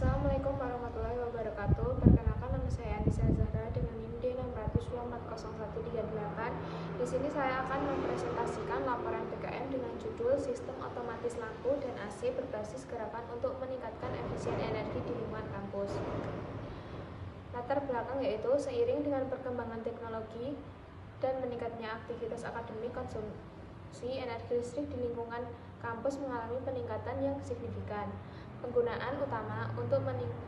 Assalamualaikum warahmatullahi wabarakatuh. Perkenalkan, nama saya Anissa Zahra dengan NIM D602401338. Di sini saya akan mempresentasikan laporan PKM dengan judul Sistem Otomatis Lampu dan AC berbasis gerakan untuk meningkatkan efisien energi di lingkungan kampus. Latar belakang yaitu seiring dengan perkembangan teknologi dan meningkatnya aktivitas akademik, konsumsi energi listrik di lingkungan kampus mengalami peningkatan yang signifikan. Penggunaan utama untuk menunjang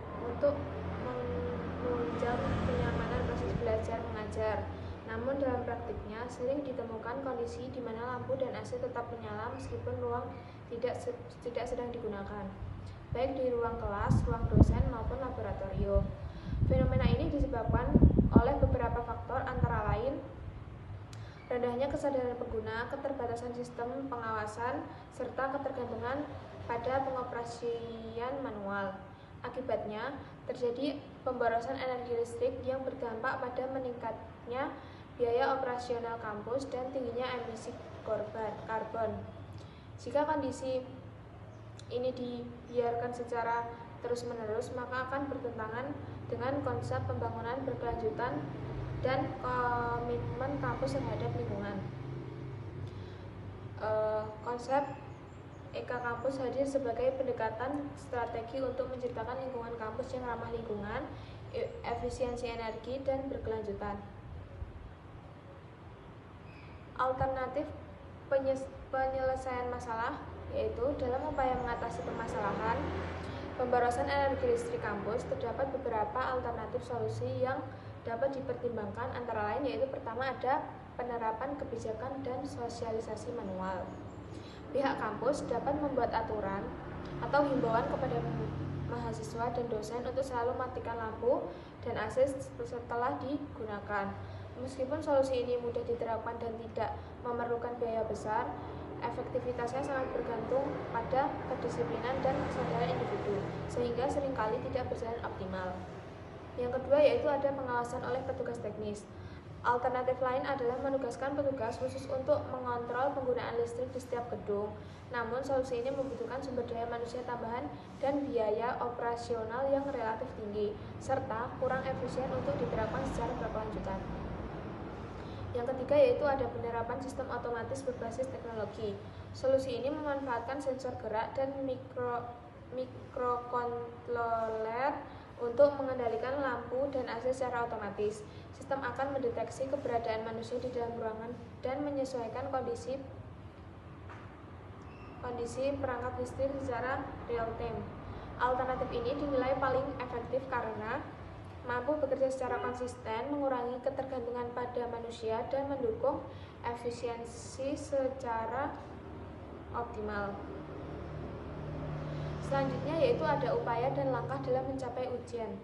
kenyamanan proses belajar mengajar. Namun dalam praktiknya sering ditemukan kondisi di mana lampu dan AC tetap menyala meskipun ruang tidak sedang digunakan, baik di ruang kelas, ruang dosen maupun laboratorium. Fenomena ini disebabkan oleh beberapa faktor, antara lain rendahnya kesadaran pengguna, keterbatasan sistem pengawasan, serta ketergantungan pada pengoperasian manual. Akibatnya, terjadi pemborosan energi listrik yang berdampak pada meningkatnya biaya operasional kampus dan tingginya emisi karbon. Jika kondisi ini dibiarkan secara terus-menerus, maka akan bertentangan dengan konsep pembangunan berkelanjutan dan komitmen kampus terhadap lingkungan. Konsep Eka Kampus hadir sebagai pendekatan strategi untuk menciptakan lingkungan kampus yang ramah lingkungan, efisiensi energi, dan berkelanjutan. Alternatif penyelesaian masalah yaitu dalam upaya mengatasi permasalahan pemborosan energi listrik kampus, terdapat beberapa alternatif solusi yang dapat dipertimbangkan, antara lain yaitu pertama ada penerapan kebijakan dan sosialisasi manual. Pihak kampus dapat membuat aturan atau himbauan kepada mahasiswa dan dosen untuk selalu matikan lampu dan AC setelah digunakan. Meskipun solusi ini mudah diterapkan dan tidak memerlukan biaya besar, efektivitasnya sangat bergantung pada kedisiplinan dan kesadaran individu, sehingga seringkali tidak berjalan optimal. Yang kedua yaitu ada pengawasan oleh petugas teknis. Alternatif lain adalah menugaskan petugas khusus untuk mengontrol penggunaan listrik di setiap gedung. Namun solusi ini membutuhkan sumber daya manusia tambahan dan biaya operasional yang relatif tinggi, serta kurang efisien untuk diterapkan secara berkelanjutan. Yang ketiga yaitu ada penerapan sistem otomatis berbasis teknologi. Solusi ini memanfaatkan sensor gerak dan mikrokontroler untuk mengendalikan lampu dan AC secara otomatis. Sistem akan mendeteksi keberadaan manusia di dalam ruangan dan menyesuaikan kondisi perangkat listrik secara real time. Alternatif ini dinilai paling efektif karena mampu bekerja secara konsisten, mengurangi ketergantungan pada manusia, dan mendukung efisiensi secara optimal. Selanjutnya yaitu ada upaya dan langkah dalam mencapai ujian.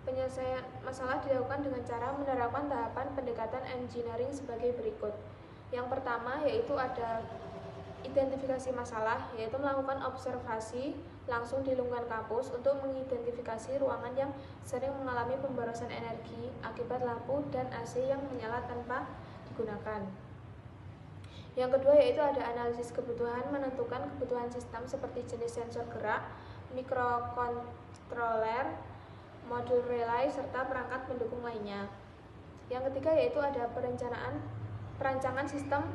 Penyelesaian masalah dilakukan dengan cara menerapkan tahapan pendekatan engineering sebagai berikut. Yang pertama yaitu ada identifikasi masalah, yaitu melakukan observasi langsung di lingkungan kampus untuk mengidentifikasi ruangan yang sering mengalami pemborosan energi akibat lampu dan AC yang menyala tanpa digunakan. Yang kedua yaitu ada analisis kebutuhan, menentukan kebutuhan sistem seperti jenis sensor gerak, mikrokontroler, modul relay, serta perangkat pendukung lainnya. Yang ketiga yaitu ada perancangan sistem,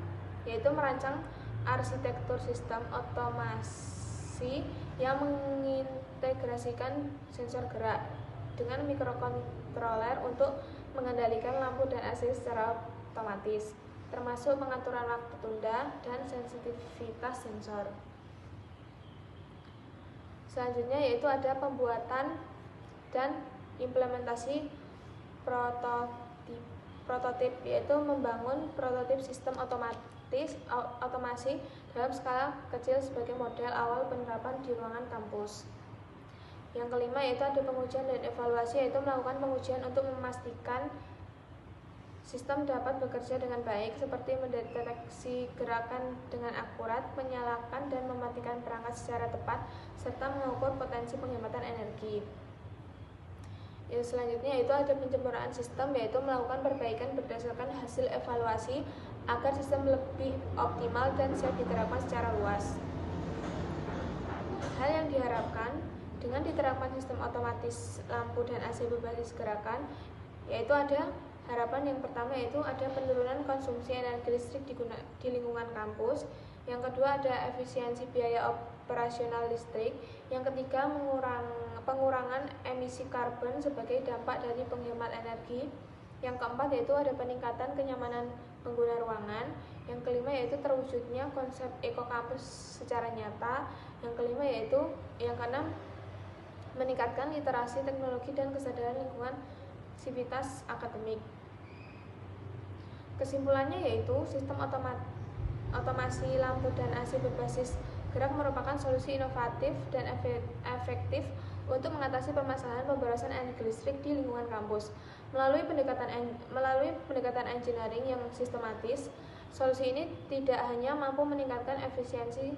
yaitu merancang arsitektur sistem otomasi yang mengintegrasikan sensor gerak dengan mikrokontroler untuk mengendalikan lampu dan AC secara otomatis, termasuk pengaturan waktu tunda dan sensitivitas sensor. Selanjutnya yaitu ada pembuatan dan implementasi prototip, yaitu membangun prototip sistem otomasi dalam skala kecil sebagai model awal penerapan di ruangan kampus. Yang kelima yaitu ada pengujian dan evaluasi, yaitu melakukan pengujian untuk memastikan sistem dapat bekerja dengan baik, seperti mendeteksi gerakan dengan akurat, menyalakan dan mematikan perangkat secara tepat, serta mengukur potensi penghematan energi. Yang selanjutnya yaitu ada penyempurnaan sistem, yaitu melakukan perbaikan berdasarkan hasil evaluasi agar sistem lebih optimal dan siap diterapkan secara luas. Hal yang diharapkan Dengan diterapkan sistem otomatis lampu dan AC berbasis gerakan, yaitu ada harapan yang pertama yaitu ada penurunan konsumsi energi listrik di lingkungan kampus. Yang kedua ada efisiensi biaya operasional listrik. Yang ketiga pengurangan emisi karbon sebagai dampak dari penghemat energi. Yang keempat yaitu ada peningkatan kenyamanan pengguna ruangan. Yang kelima yaitu terwujudnya konsep ekokampus secara nyata. Yang kelima yaitu yang keenam meningkatkan literasi teknologi dan kesadaran lingkungan sivitas akademik. Kesimpulannya yaitu sistem otomasi lampu dan AC berbasis gerak merupakan solusi inovatif dan efektif untuk mengatasi permasalahan pemborosan energi listrik di lingkungan kampus. Melalui pendekatan engineering yang sistematis, solusi ini tidak hanya mampu meningkatkan efisiensi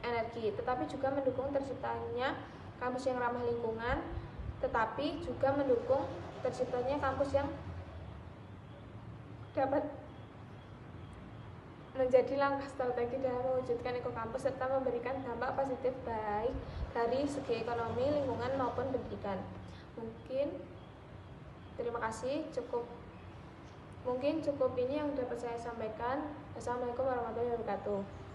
energi, tetapi juga mendukung terciptanya kampus yang ramah lingkungan, tetapi juga mendukung terciptanya kampus yang dapat menjadi langkah strategi dalam mewujudkan ekokampus serta memberikan dampak positif baik dari segi ekonomi, lingkungan maupun pendidikan. Terima kasih, cukup ini yang dapat saya sampaikan. Assalamualaikum warahmatullahi wabarakatuh.